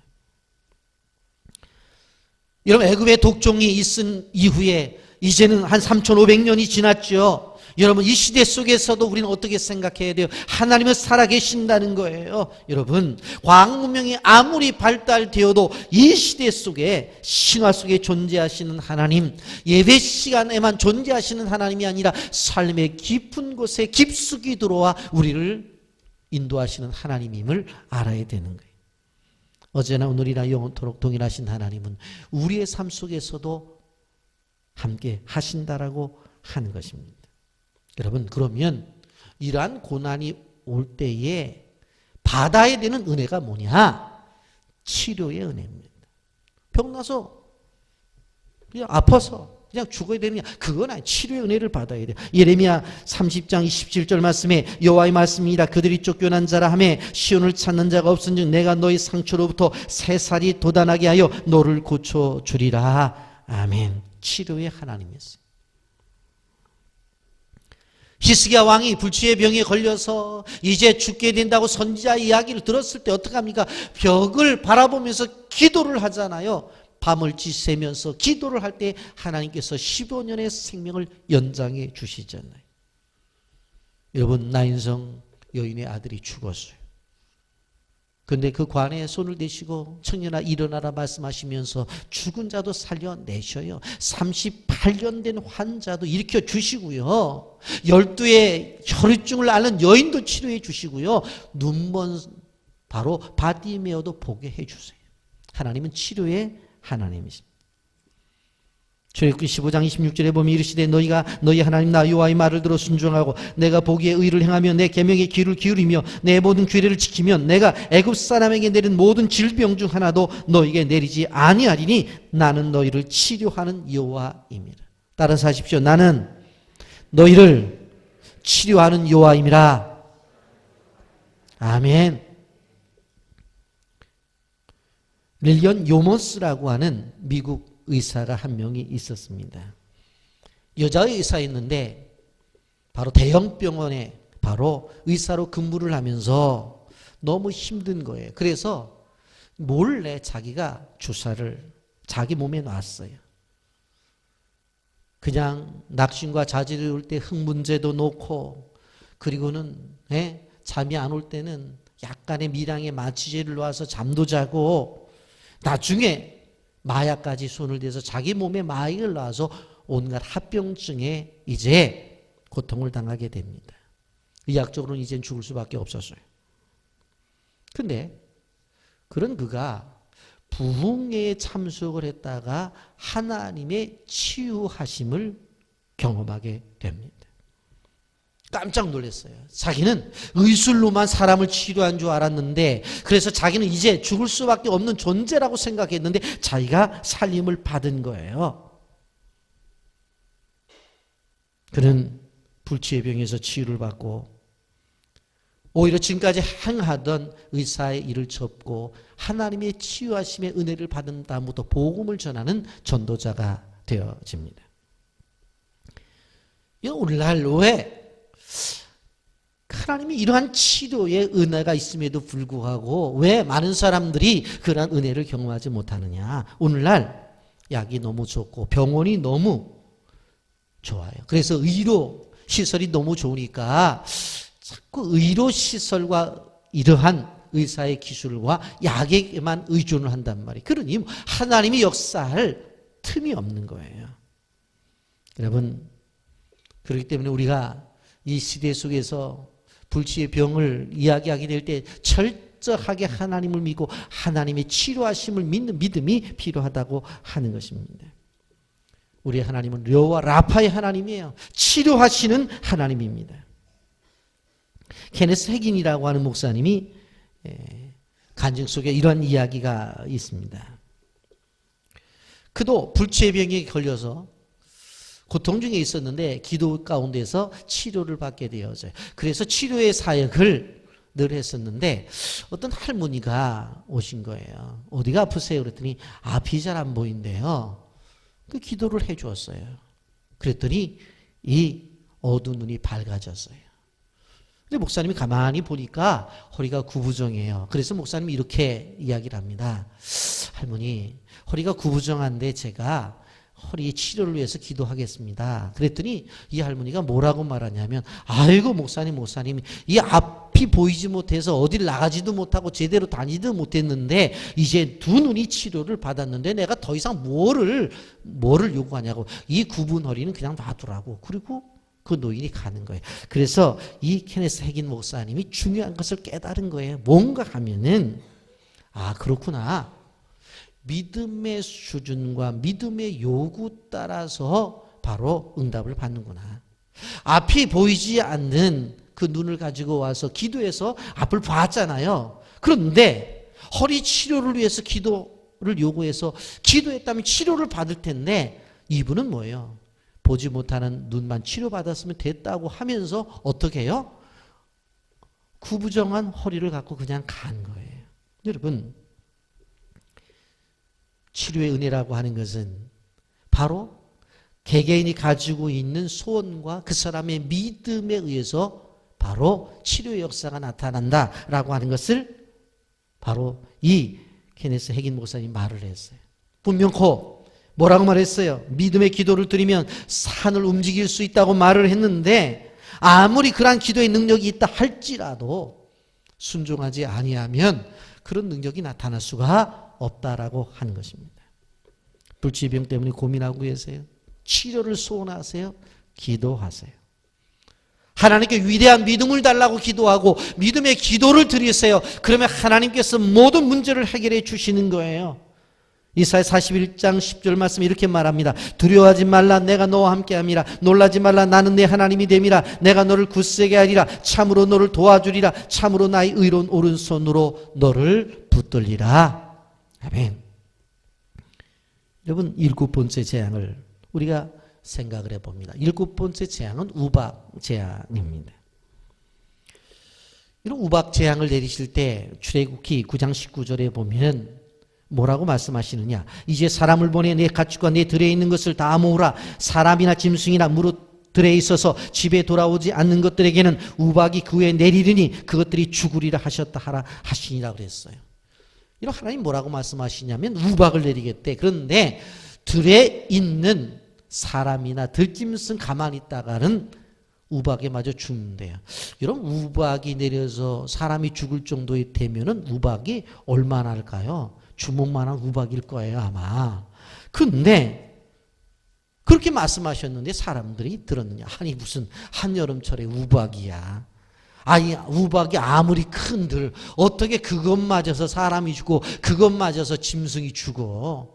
여러분 애굽의 독종이 있은 이후에 이제는 한 3,500년이 지났죠. 여러분 이 시대 속에서도 우리는 어떻게 생각해야 돼요? 하나님은 살아계신다는 거예요. 여러분 과학 문명이 아무리 발달되어도 이 시대 속에 신화 속에 존재하시는 하나님, 예배 시간에만 존재하시는 하나님이 아니라 삶의 깊은 곳에 깊숙이 들어와 우리를 인도하시는 하나님임을 알아야 되는 거예요. 어제나 오늘이나 영원토록 동일하신 하나님은 우리의 삶 속에서도 함께 하신다라고 하는 것입니다. 여러분 그러면 이러한 고난이 올 때에 받아야 되는 은혜가 뭐냐? 치료의 은혜입니다. 병나서 그냥 아파서 그냥 죽어야 되느냐? 그건 아니. 치료의 은혜를 받아야 돼. 예레미야 30장 27절 말씀에 여호와의 말씀이라 그들이 쫓겨난 자라 하매 시온을 찾는 자가 없은즉 내가 너희 상처로부터 새살이 돋아나게 하여 너를 고쳐주리라. 아멘. 치료의 하나님이었어요. 히스기야 왕이 불치의 병에 걸려서 이제 죽게 된다고 선지자 이야기를 들었을 때 어떡합니까? 벽을 바라보면서 기도를 하잖아요. 밤을 지새면서 기도를 할 때 하나님께서 15년의 생명을 연장해 주시잖아요. 여러분 나인성 여인의 아들이 죽었어요. 그런데 그 관에 손을 대시고 청년아 일어나라 말씀하시면서 죽은 자도 살려내셔요. 38년 된 환자도 일으켜 주시고요. 12의 혈류증을 앓는 여인도 치료해 주시고요. 눈먼 바로 바디메어도 보게 해주세요. 하나님은 치료의 하나님이십니다. 출애굽기 15장 26절에 보면 이르시되 너희가 너희 하나님 나 여호와의 말을 들어 순종하고 내가 보기에 의를 행하며 내 계명에 귀를 기울이며 내 모든 규례를 지키면 내가 애굽 사람에게 내린 모든 질병 중 하나도 너희에게 내리지 아니하리니 나는 너희를 치료하는 여호와임이라. 따라서 하십시오. 나는 너희를 치료하는 여호와임이라. 아멘. 릴리언 요모스라고 하는 미국 의사가 한 명이 있었습니다. 여자 의사였는데 바로 대형 병원에 바로 의사로 근무를 하면서 너무 힘든 거예요. 그래서 몰래 자기가 주사를 자기 몸에 놨어요. 그냥 낙심과 자질이 올 때 흥분제도 놓고 그리고는 잠이 안 올 때는 약간의 미량의 마취제를 놔서 잠도 자고 나중에 마약까지 손을 대서 자기 몸에 마약을 놔서 온갖 합병증에 이제 고통을 당하게 됩니다. 의학적으로는 이젠 죽을 수밖에 없었어요. 근데 그런 그가 부흥회에 참석을 했다가 하나님의 치유하심을 경험하게 됩니다. 깜짝 놀랐어요. 자기는 의술로만 사람을 치료한 줄 알았는데 그래서 자기는 이제 죽을 수밖에 없는 존재라고 생각했는데 자기가 살림을 받은 거예요. 그는 불치의 병에서 치유를 받고 오히려 지금까지 행하던 의사의 일을 접고 하나님의 치유하심의 은혜를 받은 다음부터 복음을 전하는 전도자가 되어집니다. 오늘날 왜 하나님이 이러한 치료의 은혜가 있음에도 불구하고 왜 많은 사람들이 그러한 은혜를 경험하지 못하느냐? 오늘날 약이 너무 좋고 병원이 너무 좋아요. 그래서 의료 시설이 너무 좋으니까 자꾸 의료 시설과 이러한 의사의 기술과 약에만 의존을 한단 말이에요. 그러니 하나님이 역사할 틈이 없는 거예요. 여러분, 그렇기 때문에 우리가 이 시대 속에서 불치의 병을 이야기하게 될 때 철저하게 하나님을 믿고 하나님의 치료하심을 믿는 믿음이 필요하다고 하는 것입니다. 우리의 하나님은 려와 라파의 하나님이에요. 치료하시는 하나님입니다. 케네스 해긴이라고 하는 목사님이 간증 속에 이런 이야기가 있습니다. 그도 불치의 병에 걸려서 고통 중에 있었는데 기도 가운데서 치료를 받게 되어져요. 그래서 치료의 사역을 늘 했었는데 어떤 할머니가 오신 거예요. 어디가 아프세요? 그랬더니 앞이 잘 안 보인대요. 그 기도를 해 주었어요. 그랬더니 이 어두운 눈이 밝아졌어요. 근데 목사님이 가만히 보니까 허리가 구부정해요. 그래서 목사님이 이렇게 이야기를 합니다. 할머니, 허리가 구부정한데 제가 허리 치료를 위해서 기도하겠습니다. 그랬더니 이 할머니가 뭐라고 말하냐면, 아이고 목사님 이 앞이 보이지 못해서 어딜 나가지도 못하고 제대로 다니지도 못했는데 이제 두 눈이 치료를 받았는데 내가 더 이상 뭐를 요구하냐고. 이 굽은 허리는 그냥 놔두라고. 그리고 그 노인이 가는 거예요. 그래서 이 케네스 해긴 목사님이 중요한 것을 깨달은 거예요. 뭔가 하면은 그렇구나. 믿음의 수준과 믿음의 요구 따라서 바로 응답을 받는구나. 앞이 보이지 않는 그 눈을 가지고 와서 기도해서 앞을 봤잖아요. 그런데 허리 치료를 위해서 기도를 요구해서 기도했다면 치료를 받을 텐데 이분은 뭐예요? 보지 못하는 눈만 치료받았으면 됐다고 하면서 어떻게 해요? 구부정한 허리를 갖고 그냥 간 거예요. 여러분, 치료의 은혜라고 하는 것은 바로 개개인이 가지고 있는 소원과 그 사람의 믿음에 의해서 바로 치료의 역사가 나타난다라고 하는 것을 바로 이 케네스 해긴 목사님이 말을 했어요. 분명코 뭐라고 말했어요? 믿음의 기도를 드리면 산을 움직일 수 있다고 말을 했는데 아무리 그러한 기도의 능력이 있다 할지라도 순종하지 아니하면 그런 능력이 나타날 수가 없다라고 하는 것입니다. 불치병 때문에 고민하고 계세요? 치료를 소원하세요? 기도하세요. 하나님께 위대한 믿음을 달라고 기도하고 믿음의 기도를 드리세요. 그러면 하나님께서 모든 문제를 해결해 주시는 거예요. 이사야 41장 10절 말씀 이렇게 말합니다. 두려워하지 말라, 내가 너와 함께함이라. 놀라지 말라, 나는 내 하나님이 됨이라. 내가 너를 굳세게 하리라. 참으로 너를 도와주리라. 참으로 나의 의로운 오른손으로 너를 붙들리라. 아멘. 여러분, 7번째 재앙을 우리가 생각을 해봅니다. 7번째 재앙은 우박 재앙입니다. 이런 우박 재앙을 내리실 때 출애굽기 9장 19절에 보면 뭐라고 말씀하시느냐? 이제 사람을 보내 내 가축과 내 들에 있는 것을 다 모으라. 사람이나 짐승이나 무릇 들에 있어서 집에 돌아오지 않는 것들에게는 우박이 그 위에 내리리니 그것들이 죽으리라 하셨다 하라 하시니라 그랬어요. 이런 하나님 뭐라고 말씀하시냐면 우박을 내리겠대. 그런데 들에 있는 사람이나 들짐승 가만히 있다가는 우박에 맞아 죽는데요. 이런 우박이 내려서 사람이 죽을 정도에 되면은 우박이 얼마나 할까요? 주먹만한 우박일 거예요, 아마. 근데 그렇게 말씀하셨는데 사람들이 들었느냐? 아니 무슨 한여름철에 우박이야. 아니 우박이 아무리 큰들 어떻게 그것 맞아서 사람이 죽고 그것 맞아서 짐승이 죽어?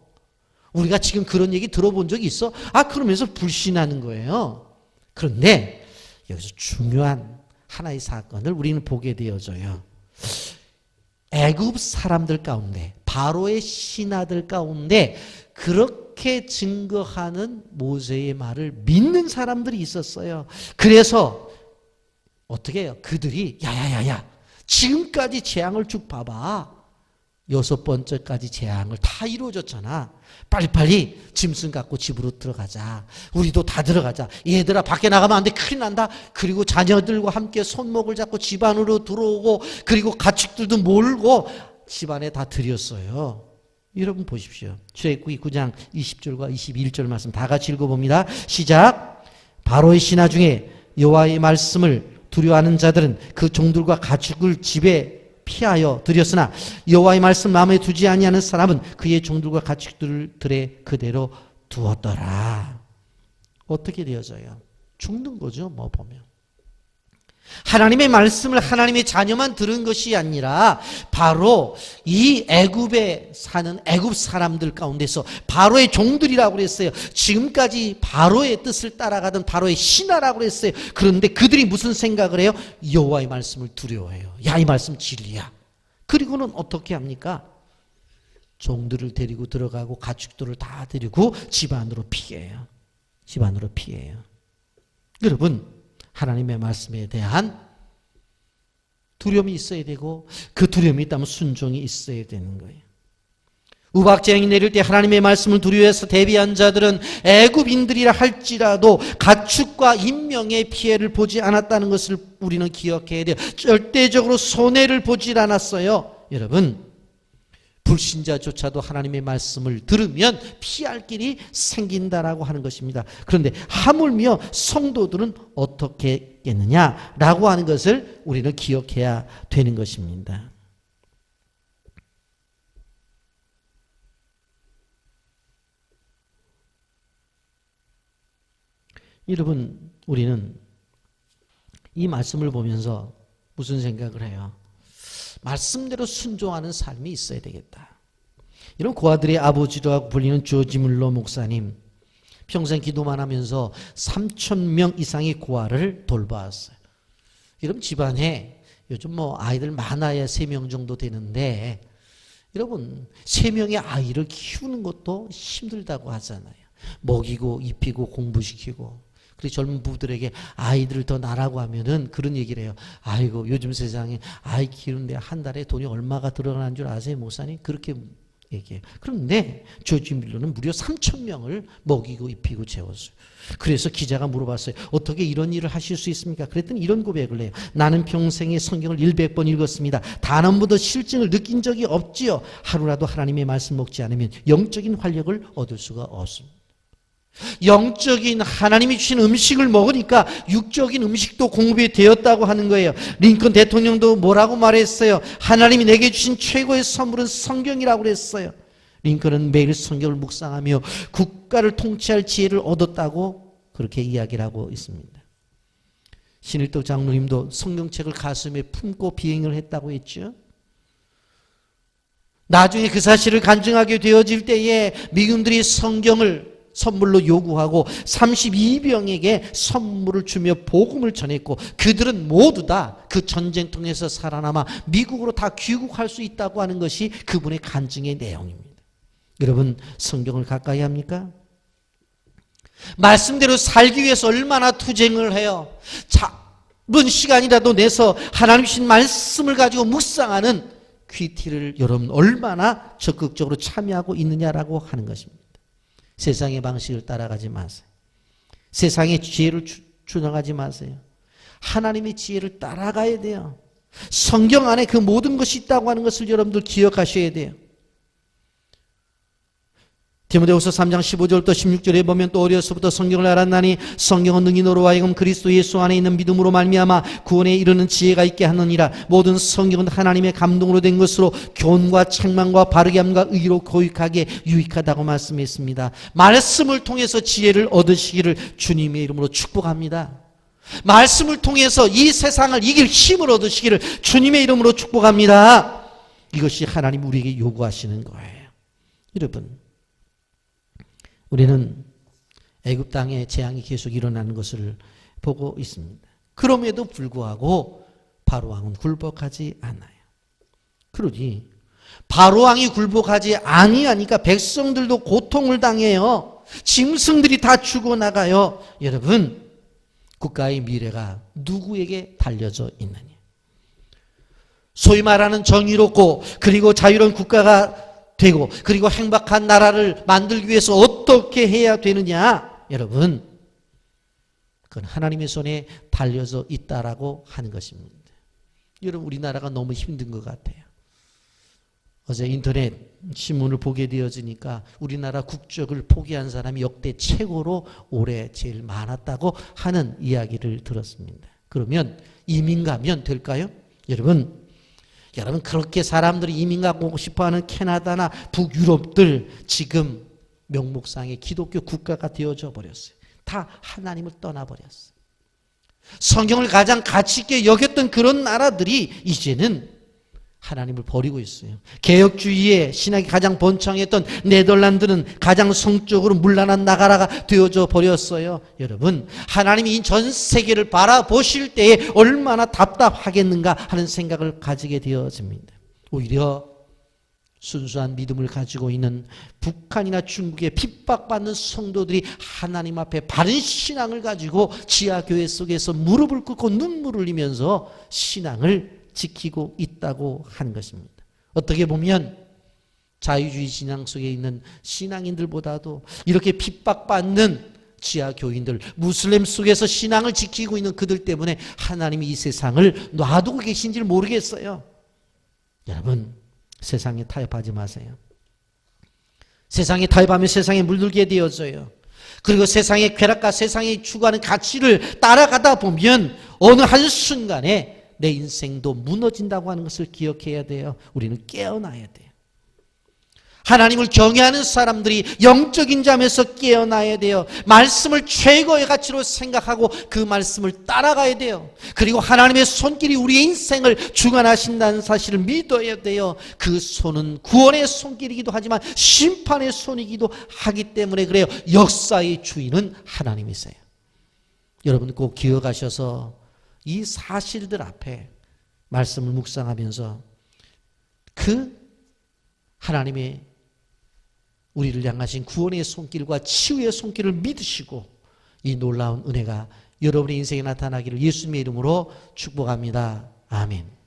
우리가 지금 그런 얘기 들어본 적이 있어? 그러면서 불신하는 거예요. 그런데 여기서 중요한 하나의 사건을 우리는 보게 되어져요. 애굽 사람들 가운데, 바로의 신하들 가운데 그렇게 증거하는 모세의 말을 믿는 사람들이 있었어요. 그래서 어떻게 해요? 그들이 야야야야 지금까지 재앙을 쭉 봐봐. 6번째까지 재앙을 다 이루어졌잖아. 빨리빨리 짐승 갖고 집으로 들어가자. 우리도 다 들어가자. 얘들아 밖에 나가면 안 돼. 큰일 난다. 그리고 자녀들과 함께 손목을 잡고 집 안으로 들어오고 그리고 가축들도 몰고 집 안에 다 들였어요. 여러분 보십시오. 출애굽기 9장 20절과 21절 말씀 다 같이 읽어봅니다. 시작. 바로의 신하 중에 여호와의 말씀을 두려워하는 자들은 그 종들과 가축을 집에 피하여 들였으나 여호와의 말씀 마음에 두지 아니하는 사람은 그의 종들과 가축들을 들에 그대로 두었더라. 어떻게 되어져요? 죽는 거죠. 뭐 보면 하나님의 말씀을 하나님의 자녀만 들은 것이 아니라 바로 이 애굽에 사는 애굽 사람들 가운데서 바로의 종들이라고 그랬어요. 지금까지 바로의 뜻을 따라가던 바로의 신하라고 그랬어요. 그런데 그들이 무슨 생각을 해요? 여호와의 말씀을 두려워해요. 야, 이 말씀 진리야. 그리고는 어떻게 합니까? 종들을 데리고 들어가고 가축들을 다 데리고 집 안으로 피해요. 집 안으로 피해요. 여러분, 하나님의 말씀에 대한 두려움이 있어야 되고 그 두려움이 있다면 순종이 있어야 되는 거예요. 우박재앙이 내릴 때 하나님의 말씀을 두려워해서 대비한 자들은 애굽인들이라 할지라도 가축과 인명의 피해를 보지 않았다는 것을 우리는 기억해야 돼요. 절대적으로 손해를 보질 않았어요. 여러분, 불신자조차도 하나님의 말씀을 들으면 피할 길이 생긴다라고 하는 것입니다. 그런데 하물며 성도들은 어떻게 했겠느냐라고 하는 것을 우리는 기억해야 되는 것입니다. 여러분, 우리는 이 말씀을 보면서 무슨 생각을 해요? 말씀대로 순종하는 삶이 있어야 되겠다. 이런 고아들의 아버지라고 불리는 조지 물러 목사님, 평생 기도만 하면서 3,000명 이상의 고아를 돌봐왔어요. 여러분, 집안에 요즘 뭐 아이들 많아야 3명 정도 되는데 여러분 3명의 아이를 키우는 것도 힘들다고 하잖아요. 먹이고 입히고 공부시키고. 그리고 젊은 부부들에게 아이들을 더 낳으라고 하면은 그런 얘기를 해요. 아이고, 요즘 세상에 아이 키우는데 한 달에 돈이 얼마가 들어가는 줄 아세요, 목사님? 그렇게 얘기해요. 그런데 조지 밀러는 무려 3,000명을 먹이고 입히고 재웠어요. 그래서 기자가 물어봤어요. 어떻게 이런 일을 하실 수 있습니까? 그랬더니 이런 고백을 해요. 나는 평생에 성경을 100번 읽었습니다. 단 한 번도 실증을 느낀 적이 없지요. 하루라도 하나님의 말씀 먹지 않으면 영적인 활력을 얻을 수가 없습니다. 영적인 하나님이 주신 음식을 먹으니까 육적인 음식도 공급이 되었다고 하는 거예요. 링컨 대통령도 뭐라고 말했어요? 하나님이 내게 주신 최고의 선물은 성경이라고 그랬어요. 링컨은 매일 성경을 묵상하며 국가를 통치할 지혜를 얻었다고 그렇게 이야기를 하고 있습니다. 신일덕 장로님도 성경책을 가슴에 품고 비행을 했다고 했죠. 나중에 그 사실을 간증하게 되어질 때에 미군들이 성경을 선물로 요구하고 32병에게 선물을 주며 복음을 전했고 그들은 모두 다 그 전쟁통에서 살아남아 미국으로 다 귀국할 수 있다고 하는 것이 그분의 간증의 내용입니다. 여러분, 성경을 가까이 합니까? 말씀대로 살기 위해서 얼마나 투쟁을 해요. 짧은 시간이라도 내서 하나님 주신 말씀을 가지고 묵상하는 퀴티를 여러분 얼마나 적극적으로 참여하고 있느냐라고 하는 것입니다. 세상의 방식을 따라가지 마세요. 세상의 지혜를 준행하지 마세요. 하나님의 지혜를 따라가야 돼요. 성경 안에 그 모든 것이 있다고 하는 것을 여러분들 기억하셔야 돼요. 디모데후서 3장 15절부터 16절에 보면 또 어려서부터 성경을 알았나니 성경은 능히 너로 하여금 그리스도 예수 안에 있는 믿음으로 말미암아 구원에 이르는 지혜가 있게 하느니라. 모든 성경은 하나님의 감동으로 된 것으로 교훈과 책망과 바르게 함과 의로 교육하기에 유익하다고 말씀했습니다. 말씀을 통해서 지혜를 얻으시기를 주님의 이름으로 축복합니다. 말씀을 통해서 이 세상을 이길 힘을 얻으시기를 주님의 이름으로 축복합니다. 이것이 하나님 우리에게 요구하시는 거예요. 여러분, 우리는 애굽 땅에 재앙이 계속 일어나는 것을 보고 있습니다. 그럼에도 불구하고 바로왕은 굴복하지 않아요. 그러지 바로왕이 굴복하지 아니하니까 백성들도 고통을 당해요. 짐승들이 다 죽어나가요. 여러분, 국가의 미래가 누구에게 달려져 있느냐? 소위 말하는 정의롭고 그리고 자유로운 국가가 되고 그리고 행복한 나라를 만들기 위해서 어떻게 해야 되느냐? 여러분, 그건 하나님의 손에 달려져 있다라고 하는 것입니다. 여러분, 우리나라가 너무 힘든 것 같아요. 어제 인터넷 신문을 보게 되어지니까 우리나라 국적을 포기한 사람이 역대 최고로 올해 제일 많았다고 하는 이야기를 들었습니다. 그러면 이민 가면 될까요? 여러분 그렇게 사람들이 이민 가고 싶어하는 캐나다나 북유럽들 지금 명목상의 기독교 국가가 되어져 버렸어요. 다 하나님을 떠나버렸어요. 성경을 가장 가치 있게 여겼던 그런 나라들이 이제는 하나님을 버리고 있어요. 개혁주의의 신학이 가장 번창했던 네덜란드는 가장 성적으로 문란한 나라가 되어져 버렸어요. 여러분, 하나님이 이 전 세계를 바라보실 때에 얼마나 답답하겠는가 하는 생각을 가지게 되어집니다. 오히려 순수한 믿음을 가지고 있는 북한이나 중국에 핍박받는 성도들이 하나님 앞에 바른 신앙을 가지고 지하교회 속에서 무릎을 꿇고 눈물을 흘리면서 신앙을 지키고 있다고 하는 것입니다. 어떻게 보면 자유주의 신앙 속에 있는 신앙인들보다도 이렇게 핍박받는 지하교인들, 무슬림 속에서 신앙을 지키고 있는 그들 때문에 하나님이 이 세상을 놔두고 계신지를 모르겠어요. 여러분, 세상에 타협하지 마세요. 세상에 타협하면 세상에 물들게 되어져요. 그리고 세상의 쾌락과 세상이 추구하는 가치를 따라가다 보면 어느 한순간에 내 인생도 무너진다고 하는 것을 기억해야 돼요. 우리는 깨어나야 돼요. 하나님을 경외하는 사람들이 영적인 잠에서 깨어나야 돼요. 말씀을 최고의 가치로 생각하고 그 말씀을 따라가야 돼요. 그리고 하나님의 손길이 우리의 인생을 주관하신다는 사실을 믿어야 돼요. 그 손은 구원의 손길이기도 하지만 심판의 손이기도 하기 때문에 그래요. 역사의 주인은 하나님이세요. 여러분 꼭 기억하셔서 이 사실들 앞에 말씀을 묵상하면서 그 하나님의 우리를 향하신 구원의 손길과 치유의 손길을 믿으시고 이 놀라운 은혜가 여러분의 인생에 나타나기를 예수님의 이름으로 축복합니다. 아멘.